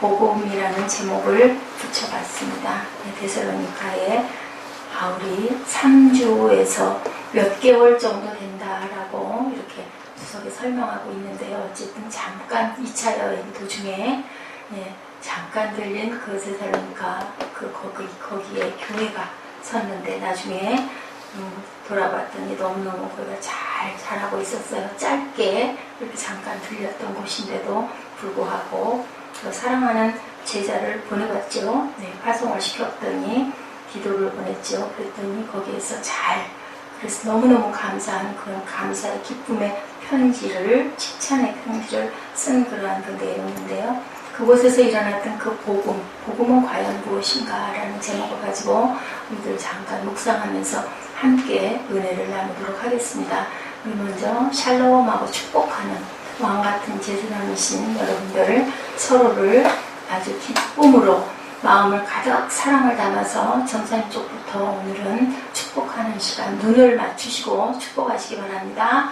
복음이라는 제목을 붙여봤습니다. 데살로니가에 바울이 3주에서 몇 개월 정도 된다라고 이렇게 주석에 설명하고 있는데요. 어쨌든 잠깐 2차 여행 도중에 잠깐 들린 그 데살로니가 거기에 교회가 섰는데 나중에 돌아봤더니 너무너무 거기가 잘 자라고 있었어요. 짧게 이렇게 잠깐 들렸던 곳인데도 불구하고 사랑하는 제자를 보내봤죠. 파송을 시켰더니 기도를 보냈죠. 그랬더니 거기에서 그래서 너무너무 감사한 그런 감사의 기쁨의 편지를, 칭찬의 편지를 쓴 그러한 그 내용인데요. 그곳에서 일어났던 그 복음은 과연 무엇인가라는 제목을 가지고 우리들 잠깐 묵상하면서 함께 은혜를 나누도록 하겠습니다. 우리 먼저 샬롬하고 축복하는 왕같은 제사장이신 여러분들 서로를 아주 기쁨으로 마음을 가득 사랑을 담아서 전사님 쪽부터 오늘은 축복하는 시간 눈을 맞추시고 축복하시기 바랍니다.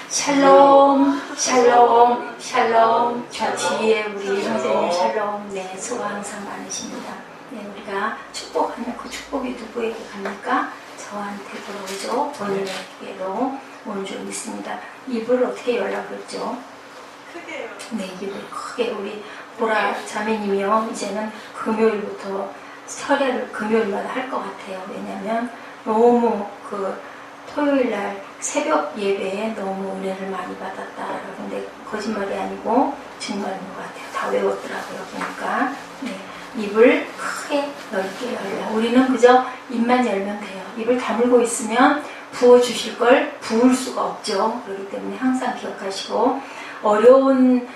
샬롬, 샬롬, 샬롬. 저 뒤에 우리 선생님 샬롬. 수고 항상 많으십니다. 우리가 축복하면 그 축복이 누구에게 갑니까? 저한테 들어오죠. 본인에게로 온 줄 믿습니다. 입을 어떻게 열라그랬죠? 크게요. 입을 크게. 우리 보라 자매님이요. 이제는 금요일부터 설례를 금요일마다 할 것 같아요. 왜냐하면 너무 토요일날 새벽 예배에 너무 은혜를 많이 받았다. 근데 거짓말이 아니고 정말인 것 같아요. 다 외웠더라고요. 보니까. 입을 크게 넓게 열라. 우리는 그저 입만 열면 돼요. 입을 다물고 있으면 부어주실 걸 부을 수가 없죠. 그렇기 때문에 항상 기억하시고 어려운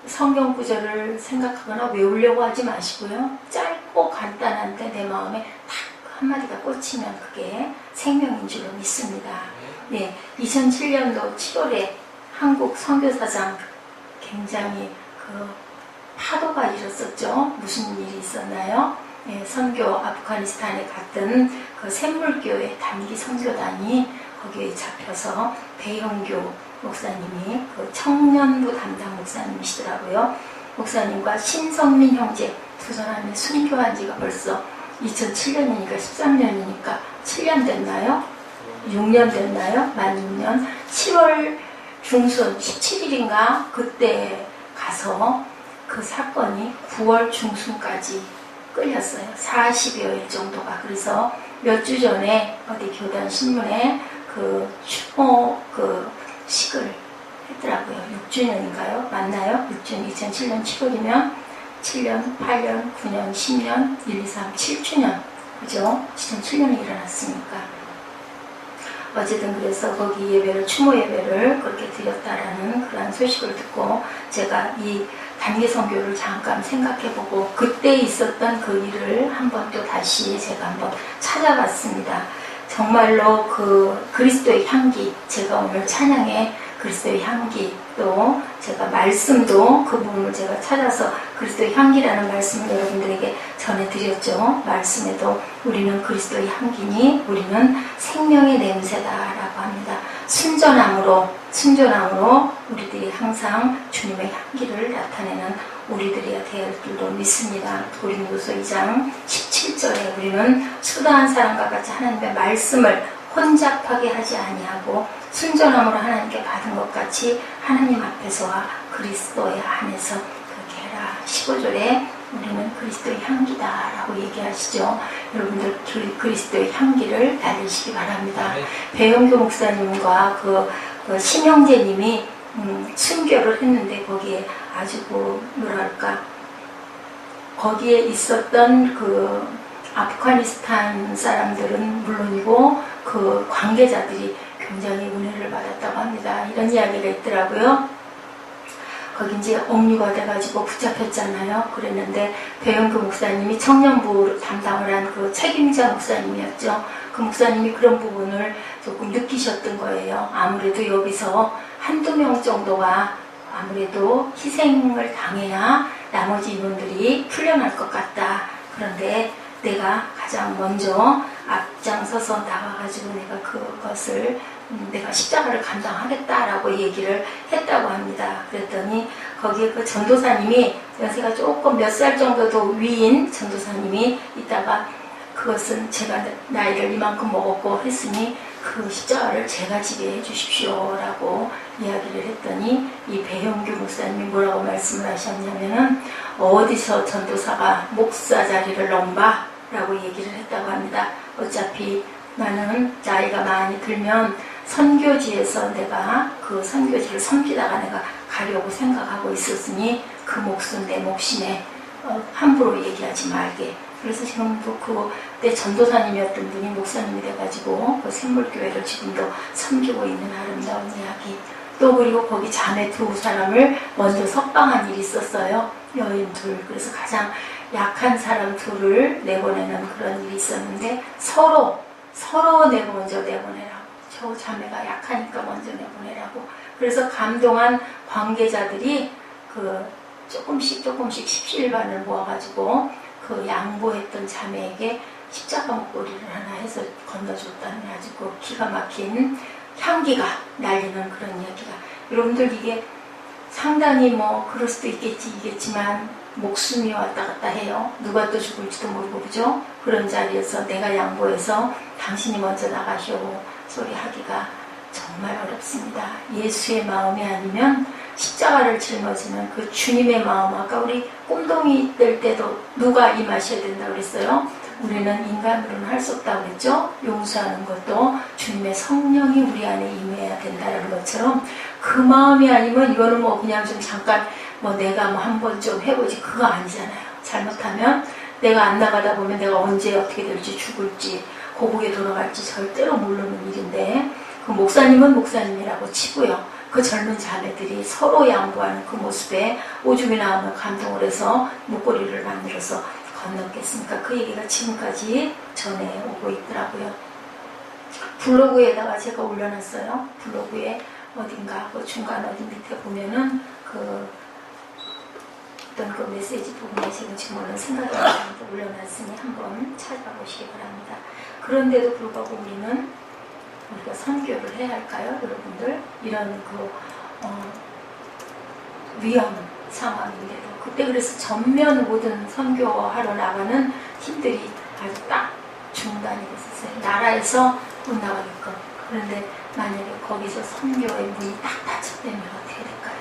성경 구절을 생각하거나 외우려고 하지 마시고요. 짧고 간단한데 내 마음에 딱 한마디가 꽂히면 그게 생명인 줄로 믿습니다. 2007년도 7월에 한국 선교사장 굉장히 파도가 일었었죠. 무슨 일이 있었나요? 선교 아프가니스탄에 갔던 그 샘물교회 단기 선교단이 거기에 잡혀서 배영교 목사님이 그 청년부 담당 목사님이시더라고요. 목사님과 신성민 형제 두 사람이 순교한 지가 벌써 2007년이니까 13년이니까 7년 됐나요? 6년 됐나요? 만 6년. 7월 중순 17일인가 그때 가서 그 사건이 9월 중순까지 끌렸어요. 40여일 정도가. 그래서 몇 주 전에 어디 교단 신문에 식을 했더라고요. 6주년인가요? 맞나요? 6주년, 2007년 7월이면 7년, 8년, 9년, 10년, 1, 2, 3, 7주년. 그죠? 2007년에 일어났으니까. 어쨌든 그래서 거기 예배를, 추모 예배를 그렇게 드렸다라는 그런 소식을 듣고 제가 이 단기 선교를 잠깐 생각해보고 그때 있었던 그 일을 한번 또 다시 제가 한번 찾아봤습니다. 정말로 그리스도의 향기, 제가 오늘 찬양에 그리스도의 향기, 또 제가 말씀도 그 부분을 제가 찾아서 그리스도의 향기라는 말씀을 여러분들에게 전해드렸죠. 말씀에도 우리는 그리스도의 향기니 우리는 생명의 냄새다라고 합니다. 순전함으로 우리들이 항상 주님의 향기를 나타내는 우리들이야 될 줄로 믿습니다. 고린도서 2장 17절에 우리는 수다한 사람과 같이 하나님의 말씀을 혼잡하게 하지 아니하고 순전함으로 하나님께 받은 것 같이 하나님 앞에서와 그리스도의 안에서 그렇게 해라. 15절에 우리는 그리스도의 향기다라고 얘기하시죠. 여러분들 그리스도의 향기를 날리시기 바랍니다. 배영교 목사님과 심형제님이 순교를 했는데 거기에 아주 거기에 있었던 아프가니스탄 사람들은 물론이고 그 관계자들이 굉장히 은혜를 받았다고 합니다. 이런 이야기가 있더라고요. 거기 이제 억류가 돼가지고 붙잡혔잖아요. 그랬는데 배영규 목사님이 청년부 담당을 한 그 책임자 목사님이었죠. 그 목사님이 그런 부분을 조금 느끼셨던 거예요. 아무래도 여기서 한두 명 정도가 아무래도 희생을 당해야 나머지 인원들이 풀려날 것 같다. 그런데 내가 가장 먼저 앞장서서 나가가지고 내가 내가 십자가를 감당하겠다라고 얘기를 했다고 합니다. 그랬더니 거기에 그 전도사님이 연세가 조금 몇 살 정도 더 위인 전도사님이 있다가 그것은 제가 나이를 이만큼 먹었고 했으니 그 십자가를 제가 지게 해주십시오 라고 이야기를 했더니 이 배형규 목사님이 뭐라고 말씀을 하셨냐면은 어디서 전도사가 목사 자리를 넘봐 라고 얘기를 했다고 합니다. 어차피 나는 나이가 많이 들면 선교지에서 내가 그 선교지를 섬기다가 내가 가려고 생각하고 있었으니 그 몫은 내 몫이네. 함부로 얘기하지 말게. 그래서 지금도 그때 전도사님이었던 분이 목사님이 돼가지고 그 샘물교회를 지금도 섬기고 있는 아름다운 이야기. 또 그리고 거기 자매 두 사람을 먼저 석방한 일이 있었어요. 여인 둘. 그래서 가장 약한 사람 둘을 내보내는 그런 일이 있었는데 서로 먼저 내보내라고. 저 자매가 약하니까 먼저 내보내라고. 그래서 감동한 관계자들이 그 조금씩 십시일반을 모아가지고 그 양보했던 자매에게 십자가 목걸이를 하나 해서 건너줬다는 아주 그 기가 막힌 향기가 날리는 그런 이야기가. 여러분들 이게 상당히 뭐 그럴 수도 있겠지만 목숨이 왔다 갔다 해요. 누가 또 죽을지도 모르고 그죠? 그런 자리에서 내가 양보해서 당신이 먼저 나가시오 소리 하기가 정말 어렵습니다. 예수의 마음이 아니면 십자가를 짊어지는 그 주님의 마음. 아까 우리 꼼동이 될 때도 누가 임하셔야 된다고 그랬어요? 우리는 인간으로는 할 수 없다고 그랬죠? 용서하는 것도 주님의 성령이 우리 안에 임해야 된다는 것처럼 그 마음이 아니면 이거는 뭐 그냥 좀 잠깐 뭐 내가 뭐 한번 좀 해보지 그거 아니잖아요. 잘못하면 내가 안 나가다 보면 내가 언제 어떻게 될지 죽을지 고국에 돌아갈지 절대로 모르는 일인데 그 목사님은 목사님이라고 치고요. 그 젊은 자매들이 서로 양보하는 그 모습에 오줌이 나오면 감동을 해서 목걸이를 만들어서 건넜겠습니까? 그 얘기가 지금까지 전해오고 있더라고요. 블로그에다가 제가 올려놨어요. 블로그에 어딘가 그 중간 어디 밑에 보면은 그 어떤 그 메시지 부분에 지금 오늘 생각이 나는데 올려놨으니 한번 찾아보시기 바랍니다. 그런데도 불구하고 우리가 선교를 해야 할까요? 여러분들 이런 위험 상황인데도 그때 그래서 전면 모든 선교하러 나가는 팀들이 아주 딱 중단이 됐었어요. 나라에서 못 나가게끔. 그런데 만약에 거기서 선교의 문이 딱 닫혔다면 어떻게 될까요?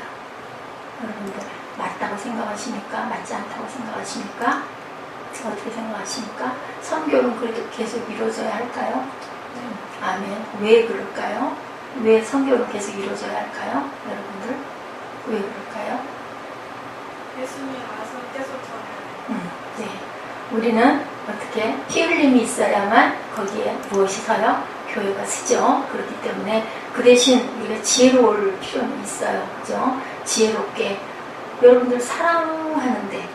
여러분들 맞다고 생각하십니까? 맞지 않다고 생각하십니까? 어떻게 생각하십니까? 선교는 그래도 계속 이루어져야 할까요? 아멘. 왜 그럴까요? 왜 선교는 계속 이루어져야 할까요? 여러분들 왜 그럴까요? 예수님이 알아서 계속 전해요. 네. 우리는 어떻게 피 흘림이 있어야만 거기에 무엇이 서요? 교회가 서죠. 그렇기 때문에 그 대신 우리가 지혜로울 필요는 있어요. 그죠? 지혜롭게 여러분들 사랑하는데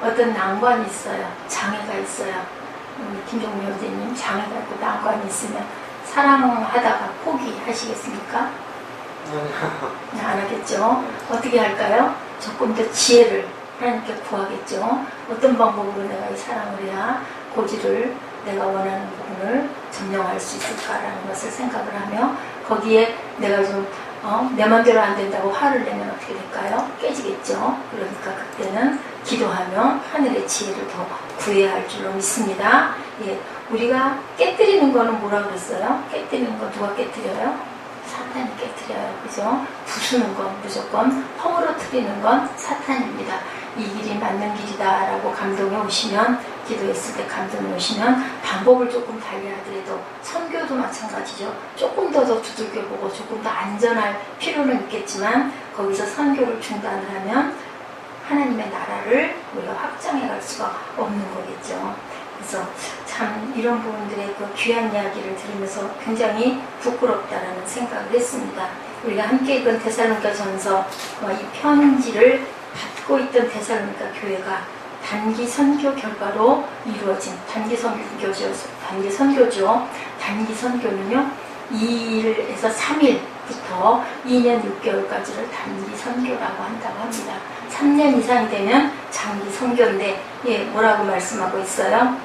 어떤 난관이 있어요. 장애가 있어요. 김종미 형제님 장애가 있고 난관이 있으면 사랑하다가 포기하시겠습니까? 안 하겠죠. 어떻게 할까요? 조금 더 지혜를 하나님께 구하겠죠. 어떤 방법으로 내가 이 사랑을 해야 고지를 내가 원하는 부분을 점령할 수 있을까라는 것을 생각을 하며 거기에 내가 좀 내 맘대로 안 된다고 화를 내면 어떻게 될까요? 깨지겠죠. 그러니까 그때는 기도하며 하늘의 지혜를 더 구해야 할 줄로 믿습니다. 예, 우리가 깨뜨리는 거는 뭐라 그랬어요? 깨뜨리는 거 누가 깨뜨려요? 사탄이 깨뜨려요. 그죠? 부수는 건 무조건 허물어뜨리는 건 사탄입니다. 이 길이 맞는 길이다 라고 감동이 오시면 기도했을 때 감동이 오시면 방법을 조금 달리하더라도 선교도 마찬가지죠. 조금 더 두들겨보고 조금 더 안전할 필요는 있겠지만 거기서 선교를 중단을 하면 하나님의 나라를 우리가 확장해 갈 수가 없는 거겠죠. 그래서 참 이런 부분들의 그 귀한 이야기를 들으면서 굉장히 부끄럽다라는 생각을 했습니다. 우리가 함께 읽은 데살로니가 전서 이 편지를 받고 있던 데살로니가 교회가 단기 선교 결과로 이루어진 단기 선교죠. 단기 선교는요 2일에서 3일부터 2년 6개월까지를 단기 선교라고 한다고 합니다. 3년 이상이 되면 장기 선교인데 뭐라고 말씀하고 있어요?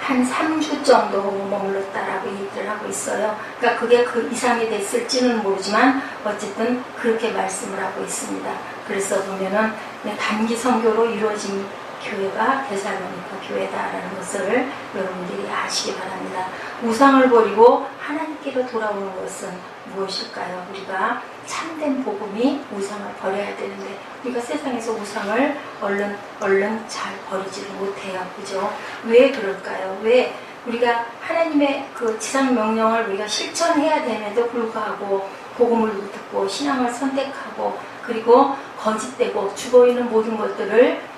한 3주 정도 머물렀다라고 얘기를 하고 있어요. 그러니까 그게 그 이상이 됐을지는 모르지만 어쨌든 그렇게 말씀을 하고 있습니다. 그래서 보면은 그냥 단기 선교로 이루어진 교회가 데살로니가 교회다라는 것을 여러분들이 아시기 바랍니다. 우상을 버리고 하나님께로 돌아오는 것은 무엇일까요? 우리가 참된 복음이 우상을 버려야 되는데 우리가 세상에서 우상을 얼른 잘 버리지를 못해요. 그죠? 왜 그럴까요? 왜 우리가 하나님의 그 지상 명령을 우리가 실천해야 됨에도 불구하고 복음을 듣고 신앙을 선택하고 그리고 거짓되고 죽어있는 모든 것들을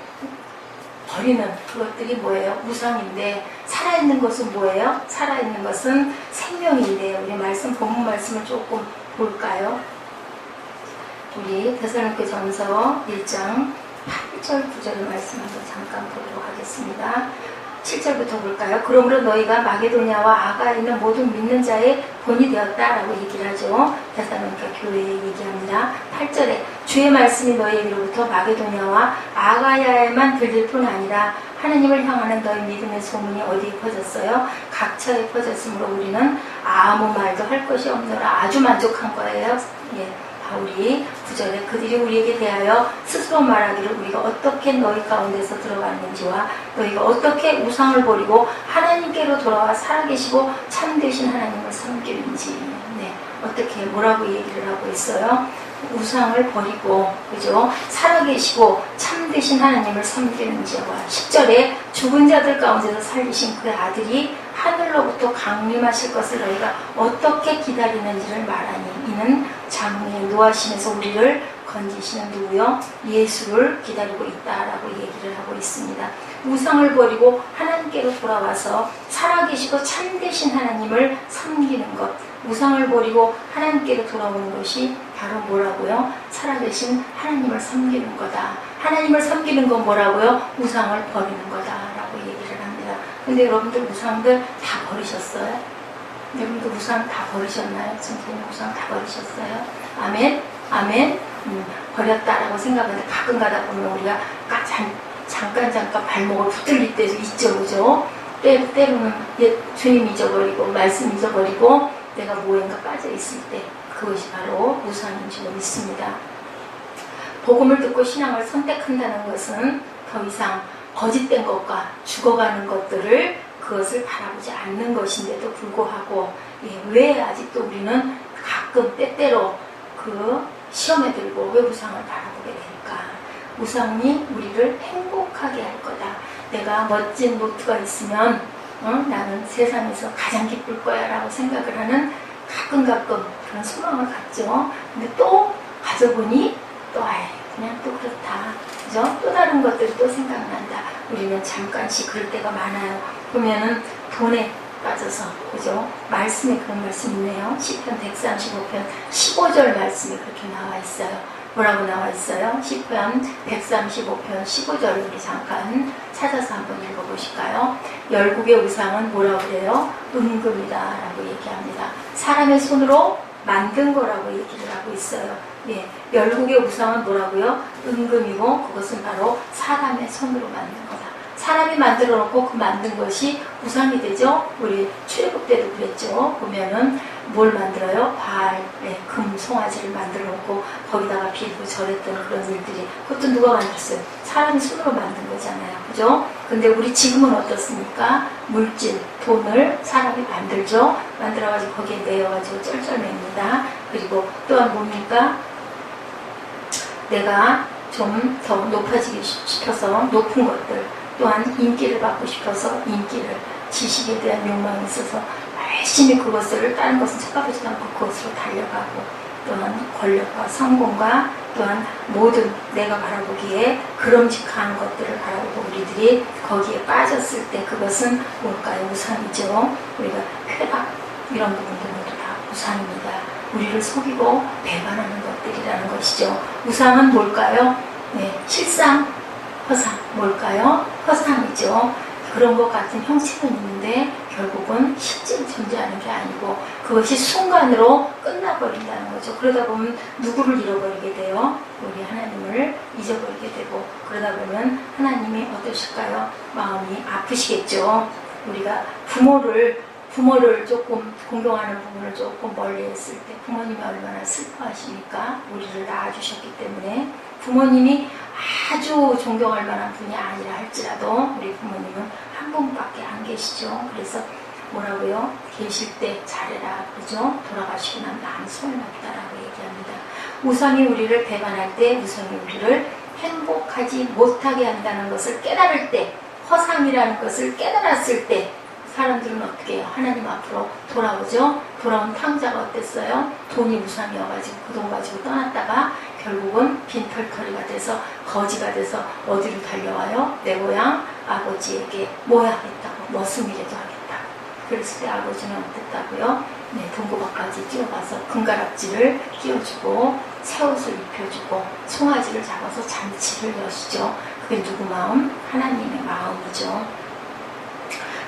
버리는 그것들이 뭐예요? 우상인데 살아있는 것은 뭐예요? 살아있는 것은 생명인데 우리 본문 말씀을 조금 볼까요? 우리 데살로니가전서 1장 8절 9절의 말씀 한번 잠깐 보도록 하겠습니다. 7절부터 볼까요? 그러므로 너희가 마게도냐와 아가에 있는 모든 믿는 자의 본이 되었다라고 얘기를 하죠. 데살로니가 교회에 얘기합니다. 8절에 주의 말씀이 너희에게로부터 마게도냐와 아가야에만 들릴 뿐 아니라 하나님을 향하는 너희 믿음의 소문이 어디에 퍼졌어요? 각처에 퍼졌으므로 우리는 아무 말도 할 것이 없노라. 아주 만족한 거예요. 예. 바울이 9절에 그들이 우리에게 대하여 스스로 말하기를 우리가 어떻게 너희 가운데서 들어갔는지와 너희가 어떻게 우상을 버리고 하나님께로 돌아와 살아계시고 참되신 하나님을 섬기는지 어떻게 뭐라고 얘기를 하고 있어요? 우상을 버리고 그죠? 살아계시고 참되신 하나님을 섬기는지와 10절에 죽은 자들 가운데서 살리신 그 아들이 하늘로부터 강림하실 것을 너희가 어떻게 기다리는지를 말하니 이는 장래에 노하심에서 우리를 건지시는 누구요? 예수를 기다리고 있다라고 얘기를 하고 있습니다. 우상을 버리고 하나님께로 돌아와서 살아계시고 참되신 하나님을 섬기는 것, 우상을 버리고 하나님께로 돌아오는 것이 바로 뭐라고요? 살아계신 하나님을 섬기는 거다. 하나님을 섬기는 건 뭐라고요? 우상을 버리는 거다라고 얘기를 합니다. 근데 여러분들 우상들 다 버리셨어요? 여러분들 우상 다 버리셨나요? 선생님 우상 다 버리셨어요? 아멘? 아멘? 버렸다라고 생각하는데 가끔 가다 보면 우리가 잠깐 발목을 붙들릴 때도 있죠, 그죠? 때로는 주님 잊어버리고 말씀 잊어버리고 내가 뭐인가 빠져있을 때 그것이 바로 우상인 줄 믿습니다. 복음을 듣고 신앙을 선택한다는 것은 더 이상 거짓된 것과 죽어가는 것들을 그것을 바라보지 않는 것인데도 불구하고 왜 아직도 우리는 가끔 때때로 그 시험에 들고 왜 우상을 바라보게 될까? 우상이 우리를 행복하게 할 거다. 내가 멋진 노트가 있으면 나는 세상에서 가장 기쁠 거야 라고 생각을 하는 가끔 그런 소망을 갖죠. 근데 또 가져보니 또 그냥 또 그렇다. 그죠? 또 다른 것들이 또 생각난다. 우리는 잠깐씩 그럴 때가 많아요. 보면은 돈에 빠져서, 그죠? 말씀에 그런 말씀 있네요. 시편 135편 15절 말씀이 그렇게 나와 있어요. 뭐라고 나와 있어요? 시편 135편 15절을 우리 잠깐 찾아서 한번 읽어보실까요? 열국의 우상은 뭐라고 그래요? 은금이다 라고 얘기합니다. 사람의 손으로 만든 거라고 얘기를 하고 있어요. 열국의 우상은 뭐라고요? 은금이고 그것은 바로 사람의 손으로 만든 거다. 사람이 만들어 놓고 그 만든 것이 우상이 되죠. 우리 출애굽 때도 그랬죠. 보면은 뭘 만들어요? 금 송아지를 만들어 놓고 거기다가 빌고 절했던 그런 일들이 그것도 누가 만들었어요? 사람이 손으로 만든 거잖아요. 그죠? 근데 우리 지금은 어떻습니까? 물질, 돈을 사람이 만들죠. 만들어가지고 거기에 내어가지고 쩔쩔맵니다. 그리고 또한 뭡니까? 내가 좀 더 높아지기 싶어서 높은 것들, 또한 인기를 받고 싶어서 인기를, 지식에 대한 욕망이 있어서 열심히 그것을 다른 것은 쳐다보지도 않고 그것으로 달려가고, 또한 권력과 성공과 또한 모든 내가 바라보기에 그럼직한 것들을 바라보고 우리들이 거기에 빠졌을 때 그것은 뭘까요? 우상이죠. 우리가 쾌락 이런 부분도 모두 다 우상입니다. 우리를 속이고 배반하는 것들이라는 것이죠. 우상은 뭘까요? 실상, 허상 뭘까요? 허상이죠. 그런 것 같은 형식은 있는데 결국은 실제로 존재하는 게 아니고 그것이 순간으로 끝나버린다는 거죠. 그러다 보면 누구를 잃어버리게 돼요? 우리 하나님을 잊어버리게 되고, 그러다 보면 하나님이 어떠실까요? 마음이 아프시겠죠. 우리가 부모를 조금 공경하는 부분을 조금 멀리 했을 때 부모님이 얼마나 슬퍼하십니까? 우리를 낳아주셨기 때문에 부모님이 아주 존경할 만한 분이 아니라 할지라도 우리 부모님은 한 분밖에 안 계시죠. 그래서 뭐라고요? 계실 때 잘해라. 그죠? 돌아가시고 나면 아무 소용없다라고 얘기합니다. 우상이 우리를 배반할 때, 우상이 우리를 행복하지 못하게 한다는 것을 깨달을 때, 허상이라는 것을 깨달았을 때 사람들은 어떻게 해요? 하나님 앞으로 돌아오죠. 돌아온 탕자가 어땠어요? 돈이 우상이어가지고 그 돈 가지고 떠났다가 결국은 빈털터리가 돼서 거지가 돼서 어디로 달려와요? 내 고향 아버지에게 뭐 하겠다고? 머슴이라도 하겠다고. 그랬을 때 아버지는 어땠다고요? 네, 동고박까지 뛰어가서 금가락지를 끼워주고 새옷을 입혀주고 송아지를 잡아서 잔치를 여시죠. 그게 누구 마음? 하나님의 마음이죠.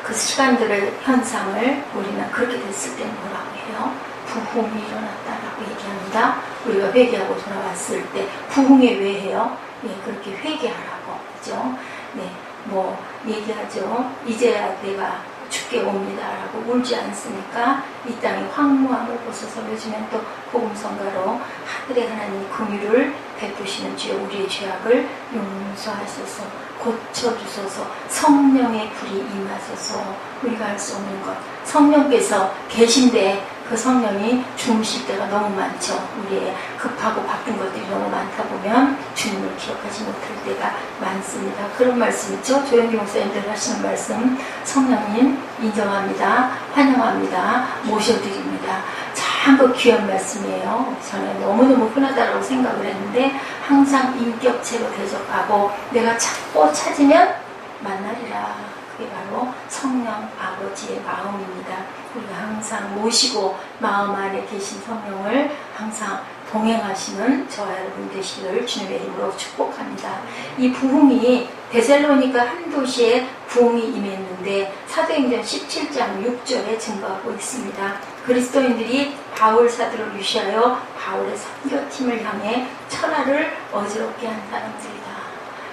그 시간들의 현상을 우리는 그렇게 됐을 때 뭐라고 해요? 부흥이 일어났다라고 얘기합니다. 우리가 회개하고 돌아왔을 때 부흥에 왜 해요? 예, 그렇게 회개하라고 그죠? 네, 뭐 얘기하죠. 이제야 내가 죽게 옵니다라고 울지 않습니까? 이 땅의 황무함을 보소서. 요즘엔 또 복음성가로 하늘의 하나님 긍휼을 베푸시는 주여 우리의 죄악을 용서하소서, 고쳐주소서, 성령의 불이 임하소서. 우리가 할 수 없는 것, 성령께서 계신데 그 성령이 주무실 때가 너무 많죠. 우리의 급하고 바쁜 것들이 너무 많다 보면 주님을 기억하지 못할 때가 많습니다. 그런 말씀 있죠. 조영기 목사님들 하시는 말씀, 성령님 인정합니다, 환영합니다, 모셔드립니다. 참 그 귀한 말씀이에요. 저는 너무너무 흔하다고 생각을 했는데 항상 인격체로 대접하고 내가 찾고 찾으면 만나리라. 그게 바로 성령 아버지의 마음입니다. 우리가 항상 모시고 마음 안에 계신 성령을 항상 동행하시는 저와 여러분 되시기를 주님의 이름으로 축복합니다. 이 부흥이 데살로니가 한 도시에 부흥이 임했는데 사도행전 17장 6절에 증거하고 있습니다. 그리스도인들이 바울 사도를 유시하여 바울의 선교팀을 향해 천하를 어지럽게 한 사람들이다.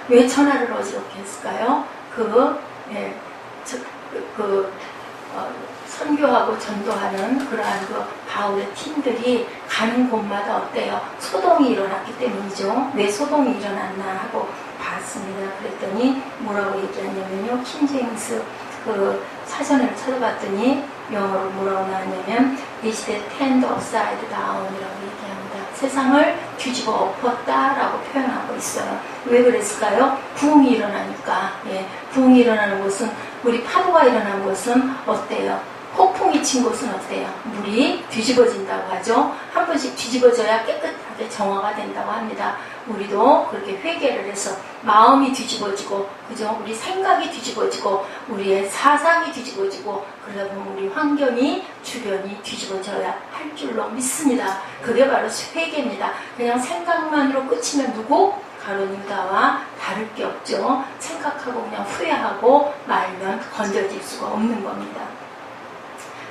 왜 천하를 어지럽게 했을까요? 선교하고 전도하는 그러한 그 바울의 팀들이 가는 곳마다 어때요? 소동이 일어났기 때문이죠. 왜 소동이 일어났나 하고 봤습니다. 그랬더니 뭐라고 얘기하냐면요. 킹제임스 그 사전을 찾아봤더니 영어로 뭐라고 나왔냐면 Is the turned upside down이라고 얘기합니다. 세상을 뒤집어 엎었다라고 표현하고 있어요. 왜 그랬을까요? 부흥이 일어나니까. 예, 부흥이 일어나는 곳은, 우리 파도가 일어난 곳은 어때요? 폭풍이 친 곳은 어때요? 물이 뒤집어진다고 하죠. 한 번씩 뒤집어져야 깨끗하게 정화가 된다고 합니다. 우리도 그렇게 회개를 해서 마음이 뒤집어지고, 그죠? 우리 생각이 뒤집어지고, 우리의 사상이 뒤집어지고, 그러다 보면 우리 환경이, 주변이 뒤집어져야 할 줄로 믿습니다. 그게 바로 회개입니다. 그냥 생각만으로 끝이면 누구? 가룟 유다와 다를 게 없죠. 생각하고 그냥 후회하고 말면 건져질 수가 없는 겁니다.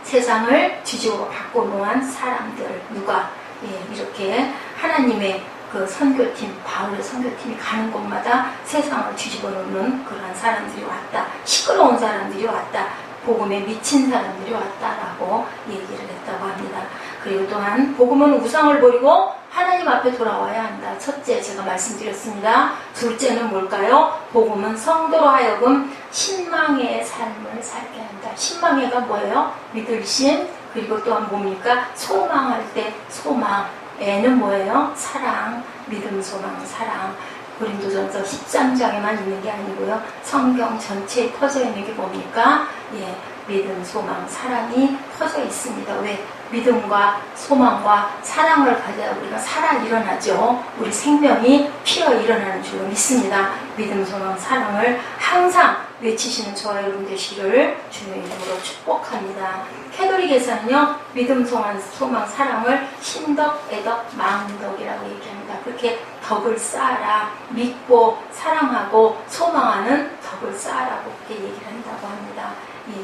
세상을 뒤집어 바꿔놓은 사람들, 누가? 예, 이렇게 하나님의 그 선교팀, 바울의 선교팀이 가는 곳마다 세상을 뒤집어 놓는 그러한 사람들이 왔다. 시끄러운 사람들이 왔다. 복음에 미친 사람들이 왔다라고 얘기를 했다고 합니다. 그리고 또한 복음은 우상을 버리고 하나님 앞에 돌아와야 한다. 첫째, 제가 말씀드렸습니다. 둘째는 뭘까요? 복음은 성도로 하여금 신망의 삶을 살게 한다. 신망의가 뭐예요? 믿을심, 그리고 또한 뭡니까? 소망할 때 소망. 애는 뭐예요? 사랑, 믿음, 소망, 사랑. 고린도전서 13장에만 있는 게 아니고요. 성경 전체에 퍼져 있는 게 뭡니까? 예, 믿음, 소망, 사랑이 퍼져 있습니다. 왜? 믿음과 소망과 사랑을 가져야 우리가 살아 일어나죠. 우리 생명이 피어 일어나는 줄로 믿습니다. 믿음, 소망, 사랑을 항상 외치시는 저와 여러분 되시기를 주님의 이름으로 축복합니다. 캐톨릭에서는요, 믿음, 소망, 사랑을 신덕, 애덕, 망덕이라고 얘기합니다. 그렇게 덕을 쌓아라. 믿고 사랑하고 소망하는 덕을 쌓아라고 그렇게 얘기를 한다고 합니다.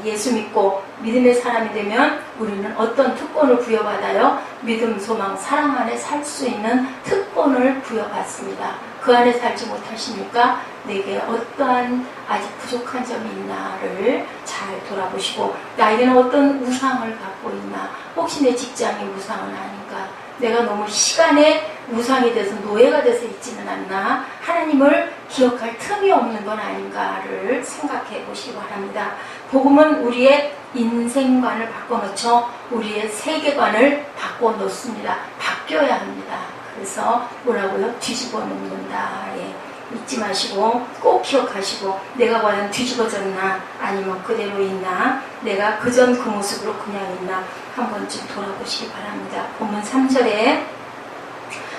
예수 믿고 믿음의 사람이 되면 우리는 어떤 특권을 부여받아요? 믿음, 소망, 사랑 안에 살 수 있는 특권을 부여받습니다. 그 안에 살지 못하십니까? 내게 어떠한 아직 부족한 점이 있나를 잘 돌아보시고, 나에게는 어떤 우상을 갖고 있나? 혹시 내 직장의 우상은 아닌가? 내가 너무 시간의 우상이 돼서 노예가 돼서 있지는 않나? 하나님을 기억할 틈이 없는 건 아닌가를 생각해 보시기 바랍니다. 복음은 우리의 인생관을 바꿔놓죠. 우리의 세계관을 바꿔놓습니다. 바뀌어야 합니다. 그래서 뭐라고요? 뒤집어 놓는다. 예. 잊지 마시고 꼭 기억하시고, 내가 과연 뒤집어졌나 아니면 그대로 있나, 내가 그전 그 모습으로 그냥 있나 한 번쯤 돌아보시기 바랍니다. 본문 3절에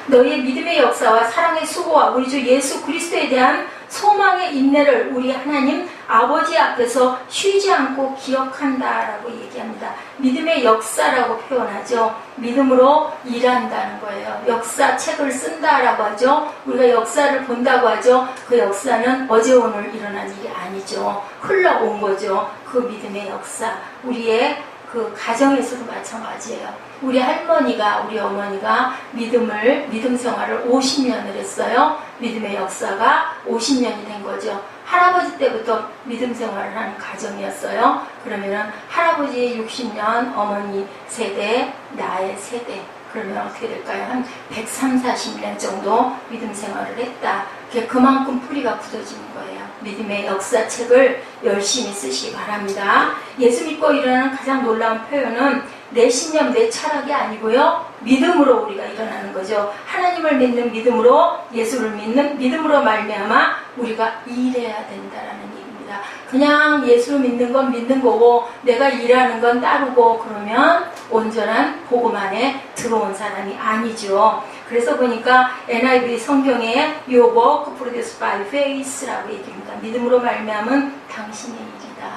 너희의 믿음의 역사와 사랑의 수고와 우리 주 예수 그리스도에 대한 소망의 인내를 우리 하나님 아버지 앞에서 쉬지 않고 기억한다라고 얘기합니다. 믿음의 역사라고 표현하죠. 믿음으로 일한다는 거예요. 역사책을 쓴다라고 하죠. 우리가 역사를 본다고 하죠. 그 역사는 어제 오늘 일어난 일이 아니죠. 흘러온 거죠. 그 믿음의 역사. 우리의 그 가정에서도 마찬가지예요. 우리 할머니가, 우리 어머니가 믿음 생활을 50년을 했어요. 믿음의 역사가 50년이 된 거죠. 할아버지 때부터 믿음 생활을 하는 가정이었어요. 그러면은 할아버지의 60년, 어머니 세대, 나의 세대. 그러면 어떻게 될까요? 한 130, 40년 정도 믿음 생활을 했다. 그만큼 뿌리가 굳어지는 거예요. 믿음의 역사책을 열심히 쓰시기 바랍니다. 예수 믿고 일어나는 가장 놀라운 표현은 내 신념, 내 철학이 아니고요. 믿음으로 우리가 일어나는 거죠. 하나님을 믿는 믿음으로, 예수를 믿는 믿음으로 말미암아 우리가 일해야 된다라는 얘기입니다. 그냥 예수를 믿는 건 믿는 거고 내가 일하는 건 따르고 그러면 온전한 복음 안에 들어온 사람이 아니죠. 그래서 보니까 NIV 성경에 You walk produced by faith라고 얘기합니다. 믿음으로 말미암은 당신의 일이다.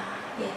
예.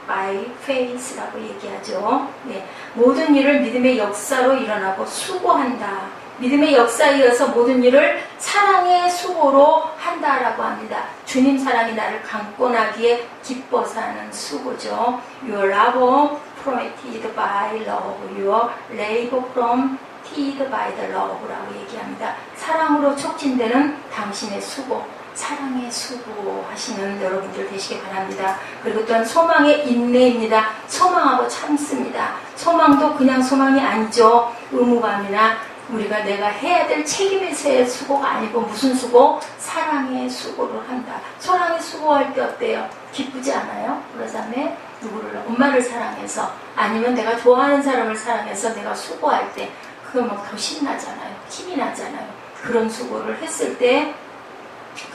by faith라고 얘기하죠. 예. 모든 일을 믿음의 역사로 일어나고 수고한다. 믿음의 역사에 이어서 모든 일을 사랑의 수고로 한다라고 합니다. 주님 사랑이 나를 강권하기에 기뻐서 하는 수고죠. Your labor prompted by love. Your labor prompted by the love라고 얘기합니다. 사랑으로 촉진되는 당신의 수고. 사랑의 수고하시는 여러분들 되시기 바랍니다. 그리고 또한 소망의 인내입니다. 소망하고 참습니다. 소망도 그냥 소망이 아니죠. 의무감이나 우리가 내가 해야 될 책임에서의 수고가 아니고 무슨 수고? 사랑의 수고를 한다. 사랑의 수고할 때 어때요? 기쁘지 않아요? 그러자면 누구를, 엄마를 사랑해서 아니면 내가 좋아하는 사람을 사랑해서 내가 수고할 때 그거 막 더 신나잖아요. 힘이 나잖아요. 그런 수고를 했을 때,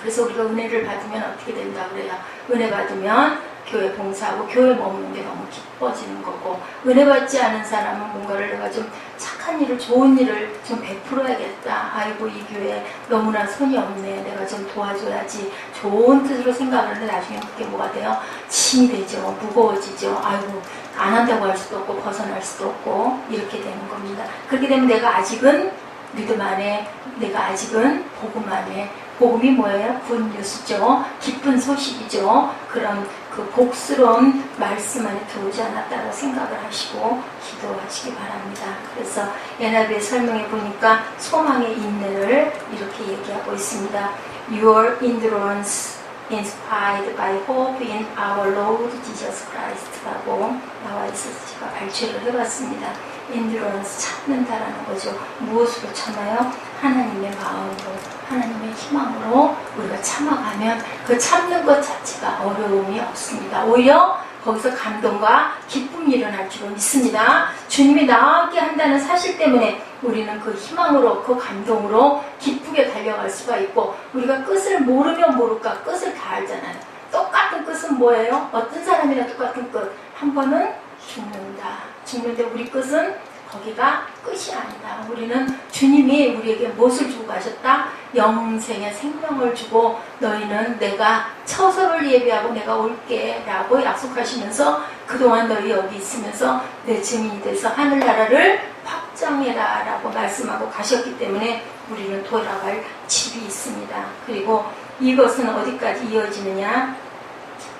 그래서 우리가 은혜를 받으면 어떻게 된다 그래요? 은혜 받으면 교회 봉사하고 교회 머무는 게 너무 기뻐지는 거고, 은혜 받지 않은 사람은 뭔가를 내가 좀 착한 일을, 좋은 일을 좀 베풀어야겠다. 아이고 이 교회 너무나 손이 없네. 내가 좀 도와줘야지. 좋은 뜻으로 생각을 하는데 나중에 그게 뭐가 돼요? 짐이 되죠. 무거워지죠. 아이고 안 한다고 할 수도 없고 벗어날 수도 없고 이렇게 되는 겁니다. 그렇게 되면 내가 아직은 믿음 안에, 내가 아직은 복음 안에, 복음이 뭐예요? 굿뉴스죠. 기쁜 소식이죠. 그런 그 복스러운 말씀 안에 들어오지 않았다고 생각을 하시고 기도하시기 바랍니다. 그래서 NIV에 설명해 보니까 소망의 인내를 이렇게 얘기하고 있습니다. Your endurance inspired by hope in our Lord Jesus Christ라고 나와 있어서 제가 발췌를 해봤습니다. endurance 참는다라는 거죠. 무엇으로 참아요? 하나님의 마음으로, 하나님의 희망으로 우리가 참아가면 그 참는 것 자체가 어려움이 없습니다. 오히려 거기서 감동과 기쁨이 일어날 줄 믿습니다. 주님이 나와 함께 한다는 사실 때문에 우리는 그 희망으로, 그 감동으로 기쁘게 달려갈 수가 있고, 우리가 끝을 모르면 모를까 끝을 다 알잖아요. 똑같은 끝은 뭐예요? 어떤 사람이나 똑같은 끝. 한 번은 죽는다. 죽는데 우리 끝은 거기가 끝이 아니다. 우리는 주님이 우리에게 무엇을 주고 가셨다? 영생의 생명을 주고 너희는 내가 처소를 예비하고 내가 올게 라고 약속하시면서 그동안 너희 여기 있으면서 내 증인이 돼서 하늘나라를 확장해라 라고 말씀하고 가셨기 때문에 우리는 돌아갈 집이 있습니다. 그리고 이것은 어디까지 이어지느냐?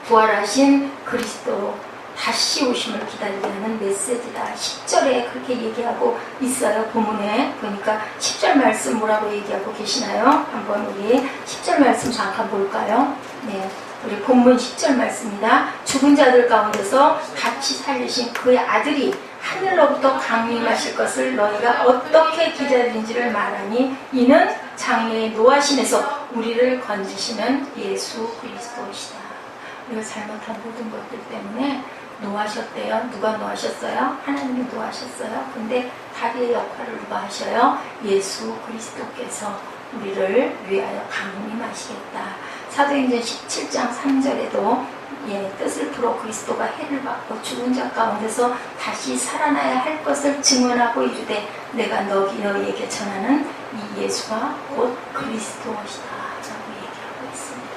부활하신 그리스도 다시 오심을 기다리는 메시지다. 10절에 그렇게 얘기하고 있어요. 본문에 보니까 10절 말씀 뭐라고 얘기하고 계시나요? 한번 우리 10절 말씀 잠깐 볼까요? 네, 우리 본문 10절 말씀입니다. 죽은 자들 가운데서 같이 살리신 그의 아들이 하늘로부터 강림하실 것을 너희가 어떻게 기다리는지를 말하니 이는 장래의 노하심에서 우리를 건지시는 예수 그리스도이시다. 우리가 잘못한 모든 것들 때문에 노하셨대요. 누가 노하셨어요? 하나님이 노하셨어요. 근데 다리의 역할을 누가 하셔요? 예수 그리스도께서 우리를 위하여 강림하시겠다. 사도행전 17장 3절에도 뜻을 풀어 그리스도가 해를 받고 죽은 자 가운데서 다시 살아나야 할 것을 증언하고 이르되 내가 너희에게 전하는 이 예수가 곧 그리스도시다 라고 얘기하고 있습니다.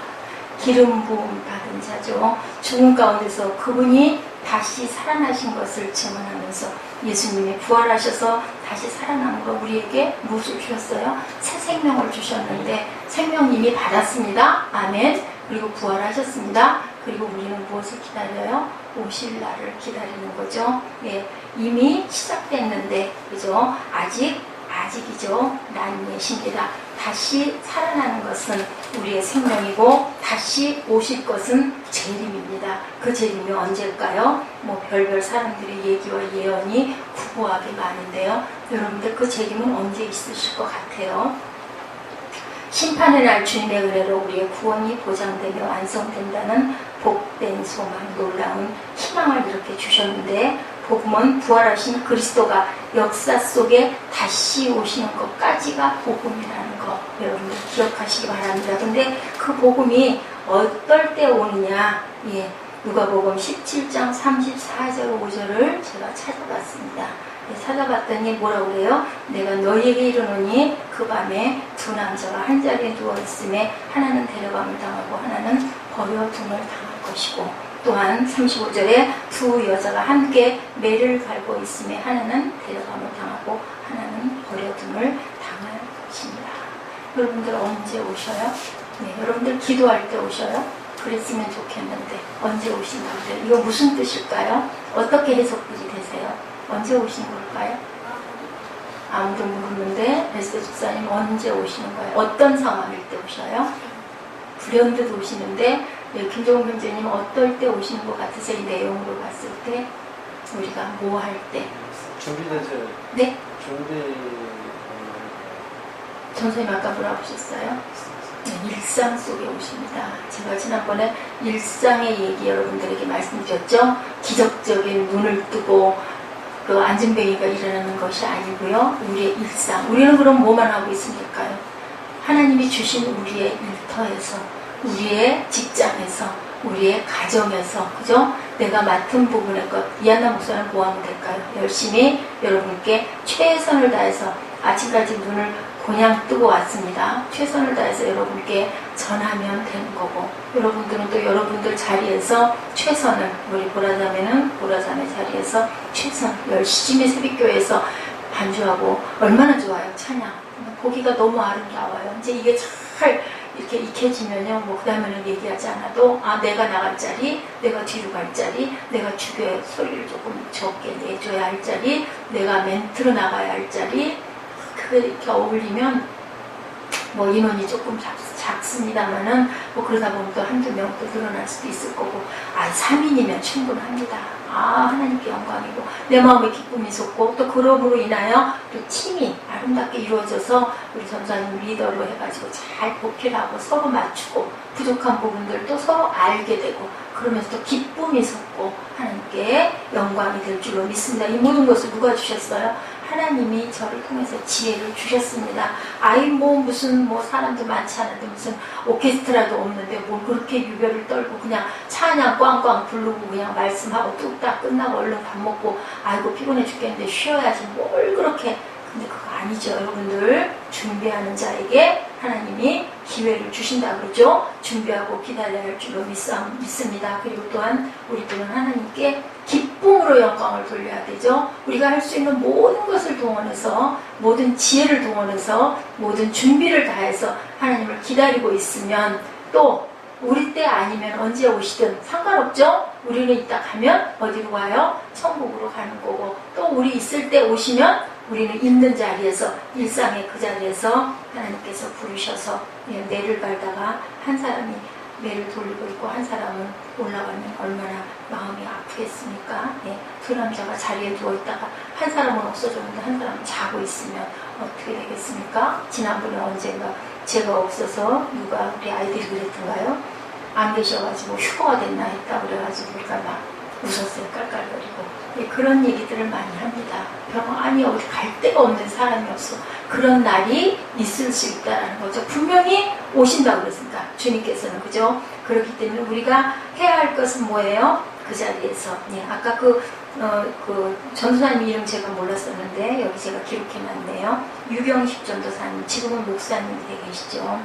기름 부음 받은 자죠. 죽은 가운데서 그분이 다시 살아나신 것을 증언하면서 예수님이 부활하셔서 다시 살아남으로 우리에게 무엇을 주셨어요? 새 생명을 주셨는데 생명 이미 받았습니다. 아멘. 그리고 부활하셨습니다. 그리고 우리는 무엇을 기다려요? 오실 날을 기다리는 거죠. 예, 이미 시작됐는데, 그죠? 아직이죠. 난 예십니다. 다시 살아나는 것은 우리의 생명이고 다시 오실 것은 재림입니다. 그 재림이 언제일까요? 뭐 별별 사람들의 얘기와 예언이 구구하게 많은데요. 여러분들 그 재림은 언제 있으실 것 같아요? 심판의 날 주님의 은혜로 우리의 구원이 보장되며 완성된다는 복된 소망, 놀라운 희망을 이렇게 주셨는데 복음은 부활하신 그리스도가 역사 속에 다시 오시는 것까지가 복음이라는 거 여러분들 기억하시기 바랍니다. 근데 그 복음이 어떨 때 오느냐? 예, 누가복음 17장 34절 5절을 제가 찾아봤습니다. 찾아봤더니 뭐라고 그래요? 내가 너희에게 이르노니 그 밤에 두 남자가 한 자리에 누워 있음에 하나는 데려감을 당하고 하나는 버려둠을 당할 것이고 또한 35절에 두 여자가 함께 매를 갈고 있음에 하나는 데려감을 당하고 하나는 버려둠을 당할 것입니다. 여러분들 언제 오셔요? 네, 여러분들 기도할 때 오셔요? 그랬으면 좋겠는데 언제 오신 분들 이거 무슨 뜻일까요? 어떻게 해석들이 되세요? 언제 오시는 걸까요? 아무도 모르는데 베스트 집사님 언제 오시는 거예요? 어떤 상황일 때 오셔요? 불현듯 오시는데 김종훈 형제님 어떨 때 오시는 것 같으세요? 이 내용으로 봤을 때 우리가 뭐 할 때? 준비되죠. 네? 준비. 전선생님 아까 뭐라고 하셨어요? 네, 일상 속에 오십니다. 제가 지난번에 일상의 얘기 여러분들에게 말씀드렸죠? 기적적인 눈을 뜨고 그 안전뱅이가 일어나는 것이 아니고요. 우리의 일상. 우리는 그럼 뭐만 하고 있으면 될까요? 하나님이 주신 우리의 일터에서, 우리의 직장에서, 우리의 가정에서, 그죠? 내가 맡은 부분의 것, 이한나 목사는 뭐 하면 될까요? 열심히 여러분께 최선을 다해서 아침까지 눈을 그냥 뜨고 왔습니다. 최선을 다해서 여러분께 전하면 되는 거고 여러분들은 또 여러분들 자리에서 최선을 우리 보라자매 자리에서 최선 열심히 새벽교회에서 반주하고 얼마나 좋아요. 찬양 보기가 너무 아름다워요. 이제 이게 잘 이렇게 익혀지면요 뭐 그 다음에는 얘기하지 않아도 내가 나갈 자리, 내가 뒤로 갈 자리, 내가 주교의 소리를 조금 적게 내줘야 할 자리, 내가 멘트로 나가야 할 자리 그게 이렇게 어울리면 뭐 인원이 조금 작습니다만은 뭐 그러다 보면 또 한두 명 또 늘어날 수도 있을 거고 3인이면 충분합니다. 하나님께 영광이고 내 마음에 기쁨이 솟고 또 그룹으로 인하여 또 팀이 아름답게 이루어져서 우리 전사님 리더로 해가지고 잘 보필하고 서로 맞추고 부족한 부분들도 서로 알게 되고 그러면서 또 기쁨이 솟고 하나님께 영광이 될 줄로 믿습니다. 이 모든 것을 누가 주셨어요? 하나님이 저를 통해서 지혜를 주셨습니다. 무슨 사람도 많지 않은데 무슨 오케스트라도 없는데 뭐 그렇게 유별을 떨고 그냥 찬양 꽝꽝 부르고 그냥 말씀하고 뚝딱 끝나고 얼른 밥 먹고 아이고 피곤해 죽겠는데 쉬어야지 뭘 그렇게. 근데 그거 아니죠. 여러분들 준비하는 자에게 하나님이 기회를 주신다 그러죠. 준비하고 기다려야 할 줄로 믿습니다. 그리고 또한 우리들은 하나님께 기쁨으로 영광을 돌려야 되죠. 우리가 할 수 있는 모든 것을 동원해서 모든 지혜를 동원해서 모든 준비를 다해서 하나님을 기다리고 있으면 또 우리 때 아니면 언제 오시든 상관없죠. 우리는 이따 가면 어디로 가요? 천국으로 가는 거고, 또 우리 있을 때 오시면 우리는 있는 자리에서, 일상의 그 자리에서 하나님께서 부르셔서 매를 갈다가 한 사람이 매를 돌리고 있고 한 사람은 올라가면 얼마나 마음이 아프겠습니까? 두 남자가 자리에 누워있다가 한 사람은 없어졌는데 한 사람은 자고 있으면 어떻게 되겠습니까? 지난번에 언젠가 제가 없어서 누가 우리 아이들이 그랬던가요? 안 계셔가지고 휴거가 됐나 했다 그래가지고 우리가 막 웃었어요. 깔깔거리고. 그런 얘기들을 많이 합니다. 아니 어디 갈 데가 없는 사람이 없어. 그런 날이 있을 수 있다는 거죠. 분명히 오신다고 그랬으니까 주님께서는, 그죠? 그렇기 때문에 우리가 해야 할 것은 뭐예요? 그 자리에서. 아까 그 전도사님 이름 제가 몰랐었는데 여기 제가 기록해놨네요. 유경식 전도사님, 지금은 목사님이 되어 계시죠.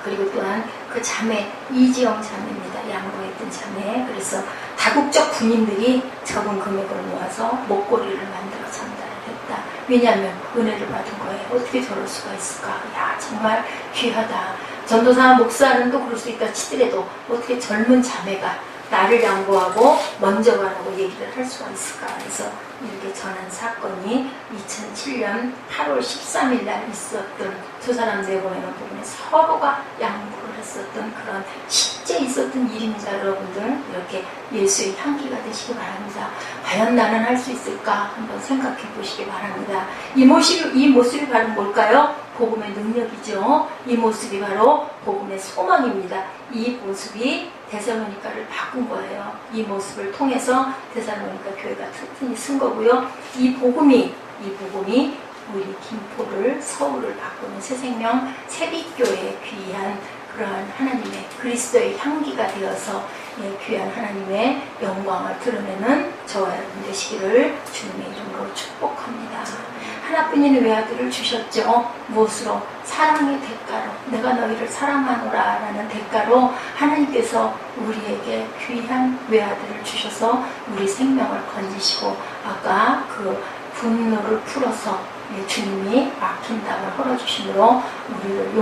그리고 또한 그 자매 이지영 자매입니다. 양보했던 자매. 그래서 다국적 군인들이 적은 금액을 모아서 목걸이를 만들어 전달을 했다. 왜냐하면 은혜를 받은 거예요. 어떻게 저럴 수가 있을까? 야, 정말 귀하다. 전도사 목사는 또 그럴 수 있다 치더라도 어떻게 젊은 자매가 나를 양보하고 먼저 가라고 얘기를 할 수가 있을까? 그래서 이렇게 전한 사건이 2007년 8월 13일 날 있었던 두 사람 내보내는 부분에 서로가 양보를 했었던 그런 실제 있었던 일입니다. 여러분들 이렇게 예수의 향기가 되시기 바랍니다. 과연 나는 할 수 있을까? 한번 생각해 보시기 바랍니다. 이 모습이 바로 뭘까요? 복음의 능력이죠. 이 모습이 바로 복음의 소망입니다. 이 모습이 데살로니가를 바꾼 거예요. 이 모습을 통해서 데살로니가 교회가 튼튼히 쓴 거고요. 이 복음이 우리 김포를, 서울을 바꾸는 새생명 세빛교회에 귀한 그러한 하나님의 그리스도의 향기가 되어서 귀한 하나님의 영광을 드러내는 저와 여러분 되시기를 주님의 이름으로 축복합니다. 하나뿐인 외아들을 주셨죠. 무엇으로? 사랑의 대가로. 내가 너희를 사랑하노라 라는 대가로 하나님께서 우리에게 귀한 외아들을 주셔서 우리 생명을 건지시고, 아까 그 분노를 풀어서 주님이 막힌 담을 헐어주심으로 우리를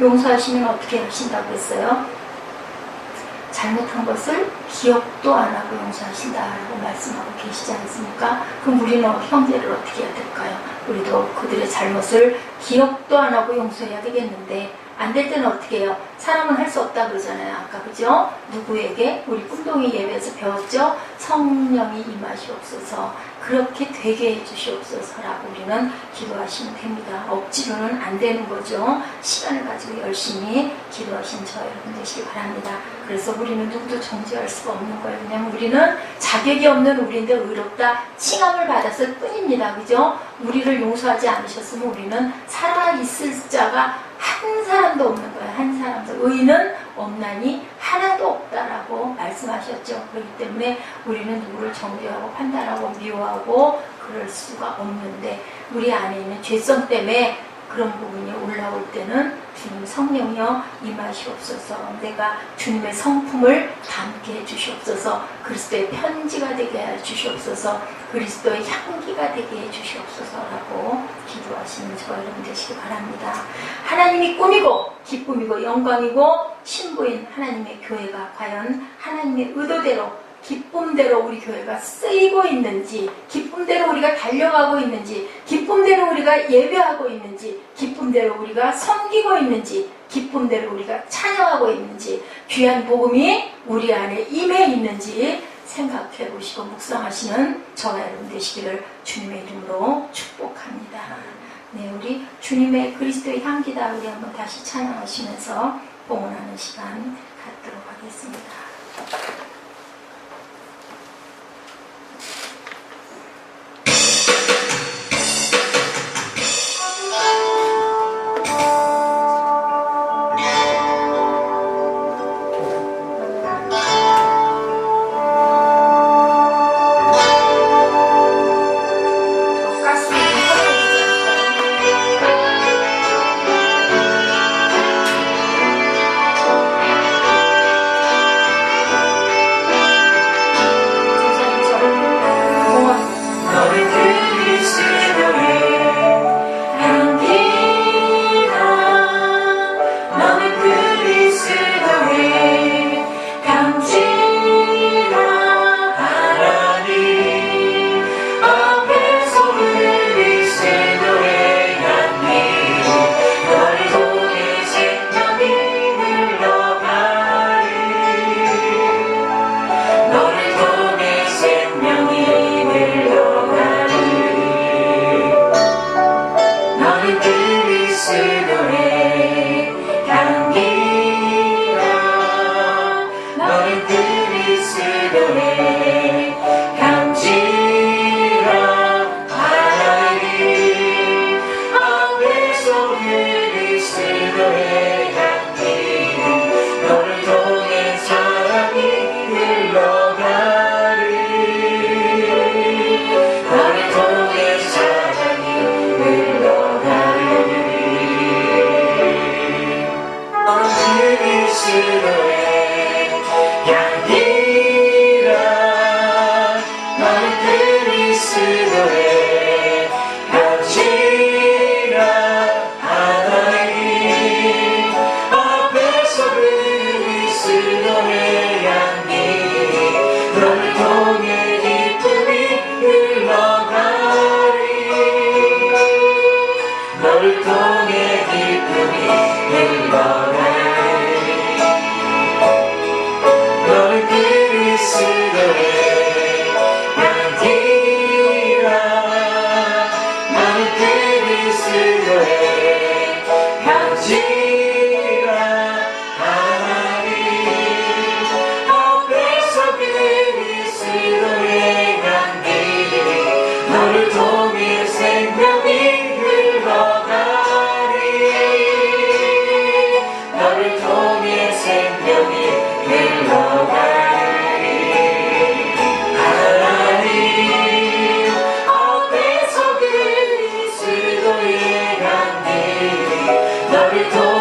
용서하시면 어떻게 하신다고 했어요? 잘못한 것을 기억도 안 하고 용서하신다라고 말씀하고 계시지 않습니까? 그럼 우리는 형제를 어떻게 해야 될까요? 우리도 그들의 잘못을 기억도 안 하고 용서해야 되겠는데, 안 될 때는 어떻게 해요? 사람은 할 수 없다 그러잖아요. 아까, 그죠? 누구에게? 우리 꿈동이 예배에서 배웠죠? 성령이 임하시옵소서, 그렇게 되게 해주시옵소서라고 우리는 기도하시면 됩니다. 억지로는 안 되는 거죠. 시간을 가지고 열심히 기도하신 저 여러분 되시기 바랍니다. 그래서 우리는 누구도 정죄할 수가 없는 거예요. 왜냐하면 우리는 자격이 없는 우리인데 의롭다 칭함을 받았을 뿐입니다. 그죠? 우리를 용서하지 않으셨으면 우리는 살아있을 자가 한 사람도 없는 거예요. 한 사람도. 의인은 없나니 하나도 없다라고 말씀하셨죠. 그렇기 때문에 우리는 누구를 정죄하고 판단하고 미워하고 그럴 수가 없는데, 우리 안에 있는 죄성 때문에 그런 부분이 올라올 때는 주님 성령이여 임하시옵소서, 내가 주님의 성품을 담게 해주시옵소서, 그리스도의 편지가 되게 해주시옵소서, 그리스도의 향기가 되게 해주시옵소서라고 기도하시는 저 여러분 되시기 바랍니다. 하나님이 꿈이고 기쁨이고 영광이고 신부인 하나님의 교회가 과연 하나님의 의도대로 기쁨대로 우리 교회가 쓰이고 있는지, 기쁨대로 우리가 달려가고 있는지, 기쁨대로 우리가 예배하고 있는지, 기쁨대로 우리가 섬기고 있는지, 기쁨대로 우리가 찬양하고 있는지, 귀한 복음이 우리 안에 임해 있는지 생각해 보시고 묵상하시는 저와 여러분 되시기를 주님의 이름으로 축복합니다. 네, 우리 주님의 그리스도의 향기다 우리 한번 다시 찬양하시면서 봉헌하는 시간 갖도록 하겠습니다. 주 그리스도의 향기라 하나님 앞에서 그리스도의 향기는 너를 통해 사랑이 흘러가리 너를 통해 사랑이 흘러가리 그리스도의 향기라 너는 그리스도의 향기라 하나님 앞에서 그리스도의 향기 너를 통해 기쁨이 흘러가리 너를 통해 기쁨이 흘러가리 너는 그리스도의 향기라 너는 그리스도의 향기라 하나님 앞에서 그리스도의 향기 너를 통해 생명이 흘러가리 너를 통해 생명이 흘러가리 하나님 앞에서 그리스도의 향기 너를 통해